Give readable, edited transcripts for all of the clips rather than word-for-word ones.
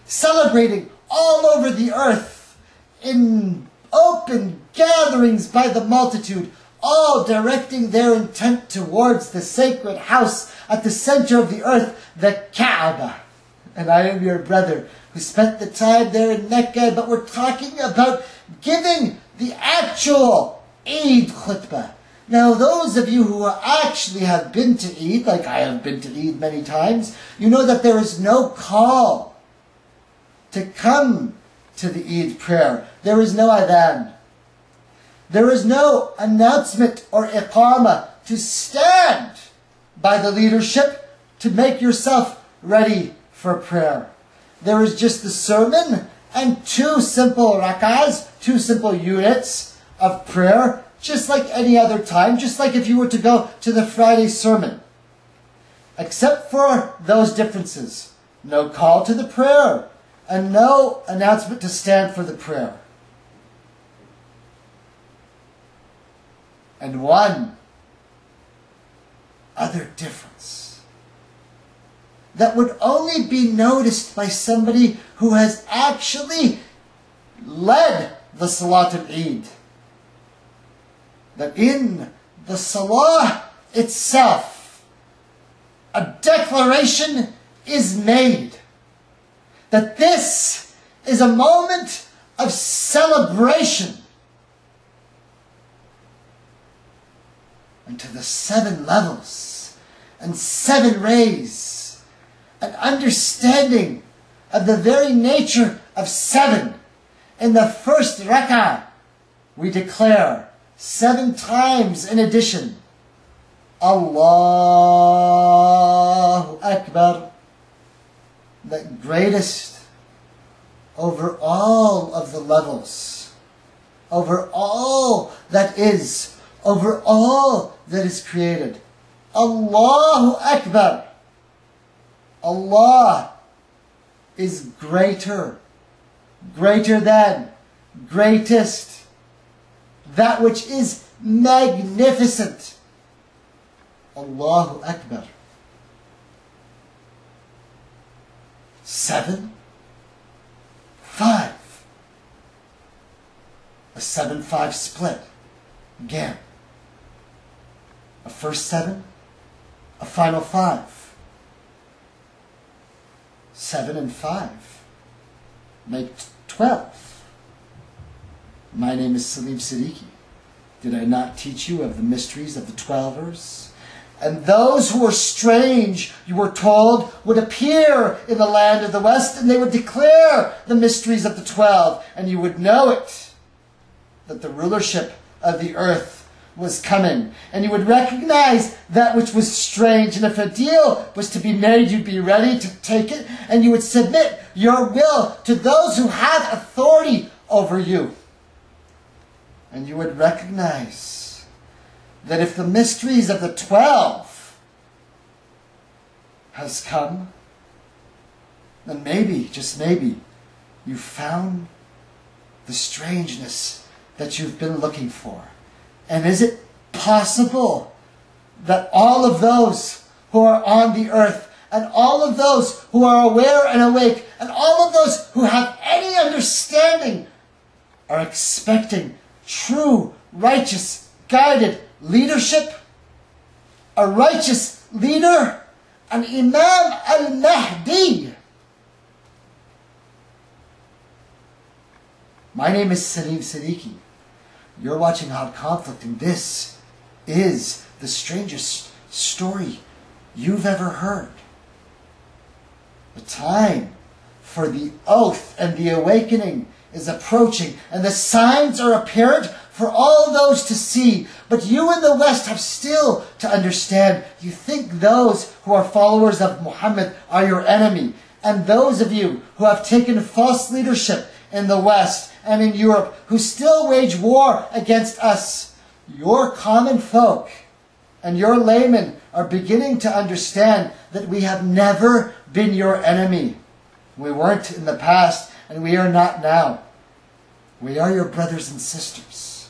celebrating all over the earth in open gatherings by the multitude, all directing their intent towards the sacred house at the center of the earth, the Kaaba. And I am your brother who spent the time there in Mecca, but we're talking about giving the actual Eid khutbah. Now, those of you who actually have been to Eid, like I have been to Eid many times, you know that there is no call to come to the Eid prayer. There is no adhan. There is no announcement or iqamah to stand by the leadership to make yourself ready for prayer. There is just the sermon and 2 simple rak'ahs, 2 simple units of prayer, just like any other time, just like if you were to go to the Friday sermon. Except for those differences. No call to the prayer, and no announcement to stand for the prayer. And one other difference that would only be noticed by somebody who has actually led the Salat al-Eid. That in the Salah itself, a declaration is made that this is a moment of celebration. And to the 7 levels and 7 rays, an understanding of the very nature of 7. In the first rak'ah, we declare 7 times in addition, Allahu Akbar, the greatest over all of the levels, over all that is, over all that is created. Allahu Akbar. Allah is greater, greater than, greatest, that which is magnificent. Allahu Akbar. 7, 5. A 7-5 split. Again. A first 7, a final 5. 7 and 5 make 12. My name is Salim Siddiqui. Did I not teach you of the mysteries of the 12ers? And those who were strange, you were told, would appear in the land of the West, and they would declare the mysteries of the 12, and you would know it, that the rulership of the earth was coming, and you would recognize that which was strange, and if a deal was to be made, you'd be ready to take it, and you would submit your will to those who had authority over you. And you would recognize that if the mysteries of the 12 has come, then maybe, just maybe, you found the strangeness that you've been looking for. And is it possible that all of those who are on the earth, and all of those who are aware and awake, and all of those who have any understanding are expecting true, righteous, guided leadership? A righteous leader? An Imam al-Mahdi? My name is Salim Siddiqui. You're watching Hot Conflict, and this is the strangest story you've ever heard. The time for the oath and the awakening is approaching, and the signs are apparent for all those to see. But you in the West have still to understand. You think those who are followers of Muhammad are your enemy. And those of you who have taken false leadership in the West and in Europe, who still wage war against us, your common folk and your laymen are beginning to understand that we have never been your enemy. We weren't in the past, and we are not now. We are your brothers and sisters.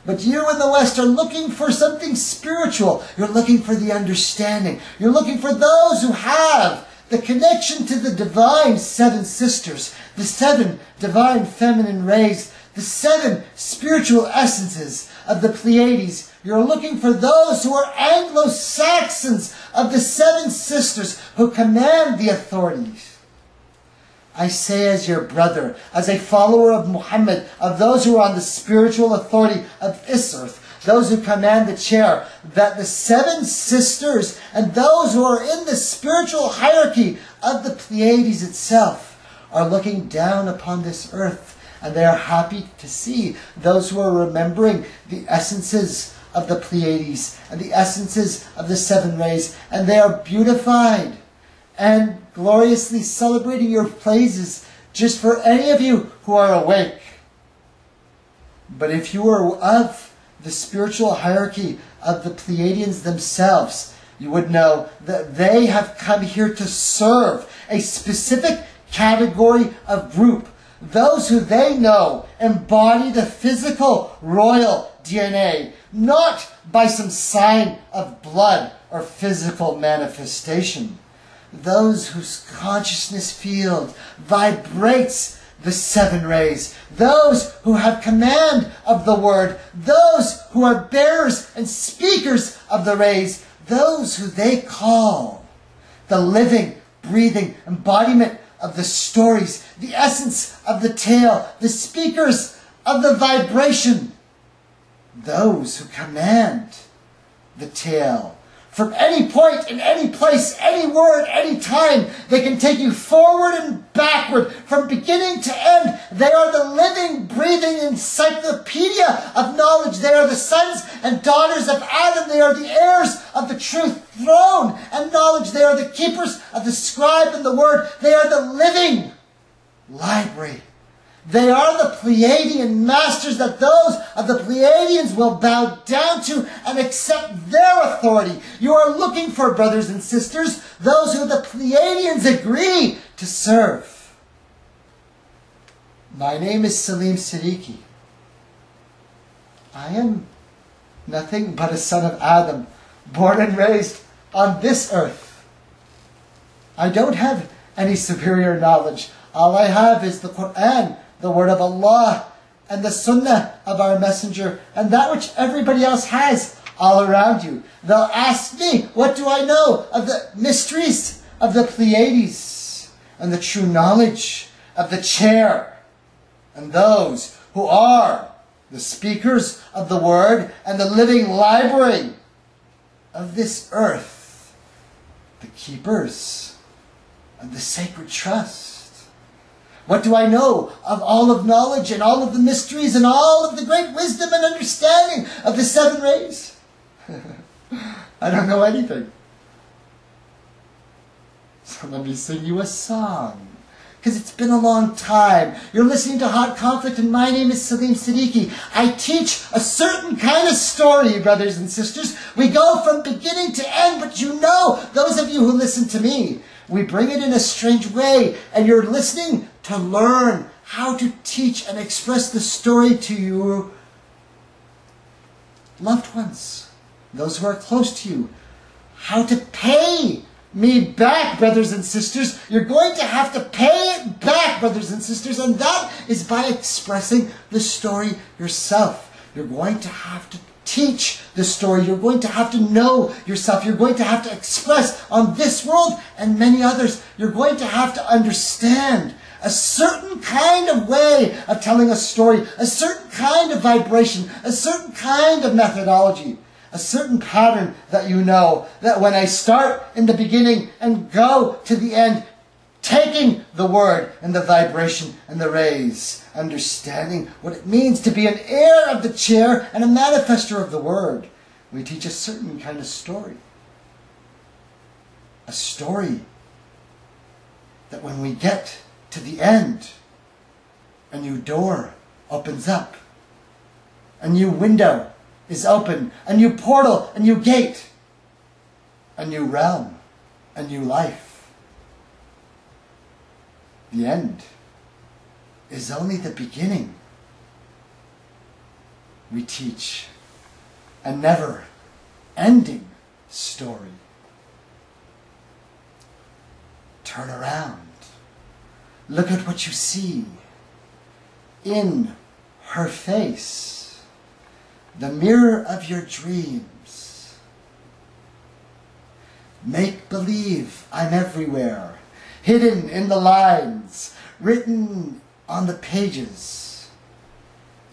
But you in the West are looking for something spiritual. You're looking for the understanding. You're looking for those who have the connection to the divine seven sisters, the seven divine feminine rays, the seven spiritual essences of the Pleiades. You're looking for those who are Anglo-Saxons of the seven sisters who command the authorities. I say as your brother, as a follower of Muhammad, of those who are on the spiritual authority of this earth, those who command the chair, that the seven sisters and those who are in the spiritual hierarchy of the Pleiades itself are looking down upon this earth, and they are happy to see those who are remembering the essences of the Pleiades and the essences of the seven rays, and they are beautified and gloriously celebrating your praises just for any of you who are awake. But if you are of the spiritual hierarchy of the Pleiadians themselves, you would know that they have come here to serve a specific category of group, those who they know embody the physical royal DNA, not by some sign of blood or physical manifestation. Those whose consciousness field vibrates the seven rays, those who have command of the word, those who are bearers and speakers of the rays, those who they call the living, breathing embodiment of the stories, the essence of the tale, the speakers of the vibration, those who command the tale. From any point, in any place, any word, any time, they can take you forward and backward, from beginning to end. They are the living, breathing encyclopedia of knowledge. They are the sons and daughters of Adam. They are the heirs of the truth throne and knowledge. They are the keepers of the scribe and the word. They are the living library. They are the Pleiadian masters that those of the Pleiadians will bow down to and accept their authority. You are looking for, brothers and sisters, those who the Pleiadians agree to serve. My name is Salim Siddiqui. I am nothing but a son of Adam, born and raised on this earth. I don't have any superior knowledge. All I have is the Quran, the word of Allah, and the Sunnah of our Messenger, and that which everybody else has all around you. They'll ask me, what do I know of the mysteries of the Pleiades and the true knowledge of the chair, and those who are the speakers of the word and the living library of this earth, the keepers of the sacred trust. What do I know of all of knowledge and all of the mysteries and all of the great wisdom and understanding of the seven rays? I don't know anything. So let me sing you a song, because it's been a long time. You're listening to Hot Conflict, and my name is Salim Siddiqui. I teach a certain kind of story, brothers and sisters. We go from beginning to end, but you know, those of you who listen to me, we bring it in a strange way, and you're listening to learn how to teach and express the story to your loved ones, those who are close to you. How to pay me back, brothers and sisters. You're going to have to pay it back, brothers and sisters, and that is by expressing the story yourself. You're going to have to teach the story. You're going to have to know yourself. You're going to have to express on this world and many others. You're going to have to understand a certain kind of way of telling a story, a certain kind of vibration, a certain kind of methodology, a certain pattern that you know, that when I start in the beginning and go to the end, taking the word and the vibration and the rays, understanding what it means to be an heir of the chair and a manifester of the word, we teach a certain kind of story. A story that when we get to the end, a new door opens up, a new window is open, a new portal, a new gate, a new realm, a new life. The end is only the beginning. We teach a never-ending story. Turn around. Look at what you see in her face, the mirror of your dreams. Make believe I'm everywhere, hidden in the lines, written on the pages,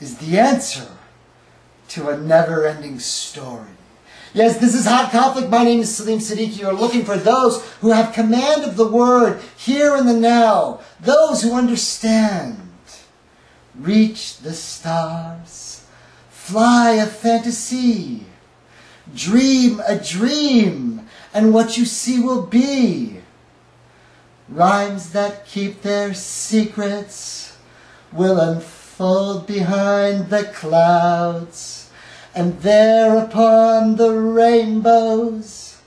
is the answer to a never-ending story. Yes, this is Hot Conflict. My name is Salim Siddiqui. You are looking for those who have command of the word, here and the now, those who understand. Reach the stars, fly a fantasy, dream a dream, and what you see will be. Rhymes that keep their secrets will unfold behind the clouds, and there upon the rainbows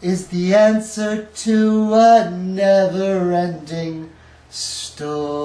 is the answer to a never-ending story.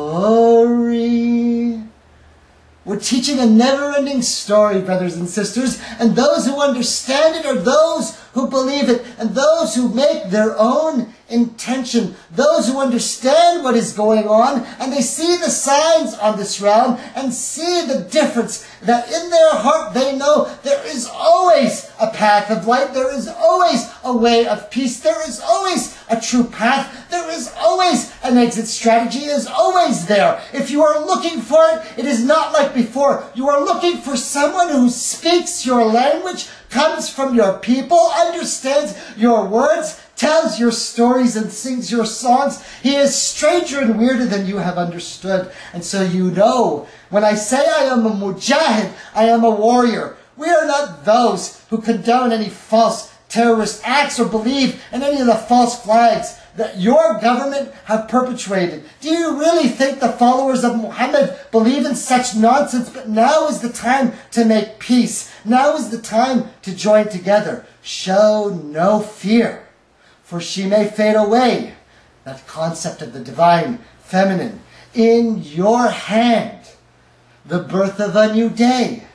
We're teaching a never-ending story, brothers and sisters, and those who understand it are those who believe it, and those who make their own intention, those who understand what is going on, and they see the signs on this realm, and see the difference, that in their heart they know there is always a path of light, there is always a way of peace, there is always a true path, there is always an exit strategy, it is always there. If you are looking for it, it is not like before. You are looking for someone who speaks your language, comes from your people, understands your words, tells your stories and sings your songs. He is stranger and weirder than you have understood. And so you know, when I say I am a mujahid, I am a warrior. We are not those who condone any false terrorist acts or believe in any of the false flags that your government have perpetrated. Do you really think the followers of Muhammad believe in such nonsense? But now is the time to make peace. Now is the time to join together. Show no fear, for she may fade away. That concept of the divine feminine. In your hand, the birth of a new day.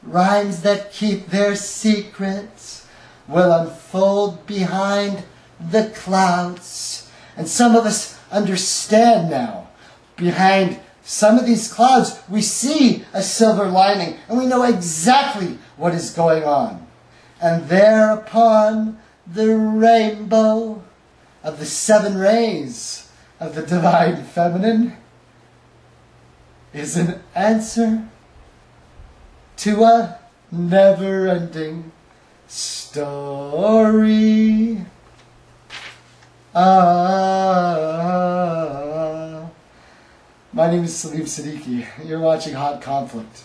Rhymes that keep their secrets will unfold behind the clouds. And some of us understand now. Behind some of these clouds, we see a silver lining, and we know exactly what is going on. And there upon the rainbow of the 7 rays of the divine feminine is an answer to a never-ending story. My name is Salim Siddiqui. You're watching Hot Conflict.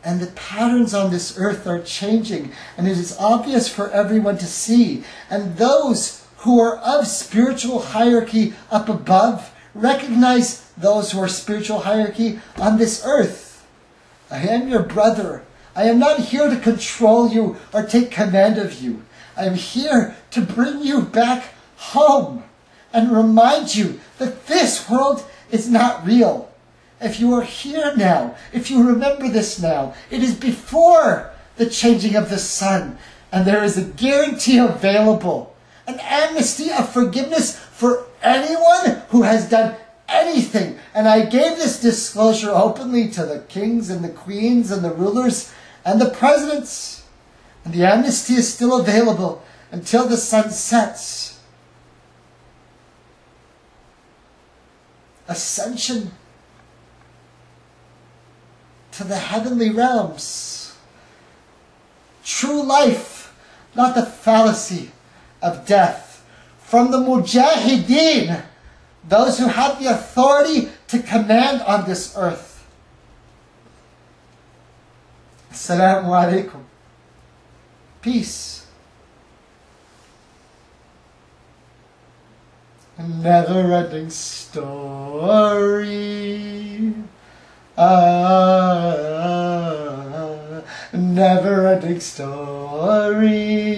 And the patterns on this earth are changing, and it is obvious for everyone to see. And those who are of spiritual hierarchy up above recognize those who are spiritual hierarchy on this earth. I am your brother. I am not here to control you or take command of you. I am here to bring you back home and remind you that this world is not real. If you are here now, if you remember this now, it is before the changing of the sun, and there is a guarantee available, an amnesty of forgiveness for anyone who has done anything. And I gave this disclosure openly to the kings and the queens and the rulers and the presidents. And the amnesty is still available until the sun sets. Ascension to the heavenly realms. True life, not the fallacy of death. From the mujahideen, those who have the authority to command on this earth. Assalamu alaikum. Peace. A never-ending story. Never-ending story.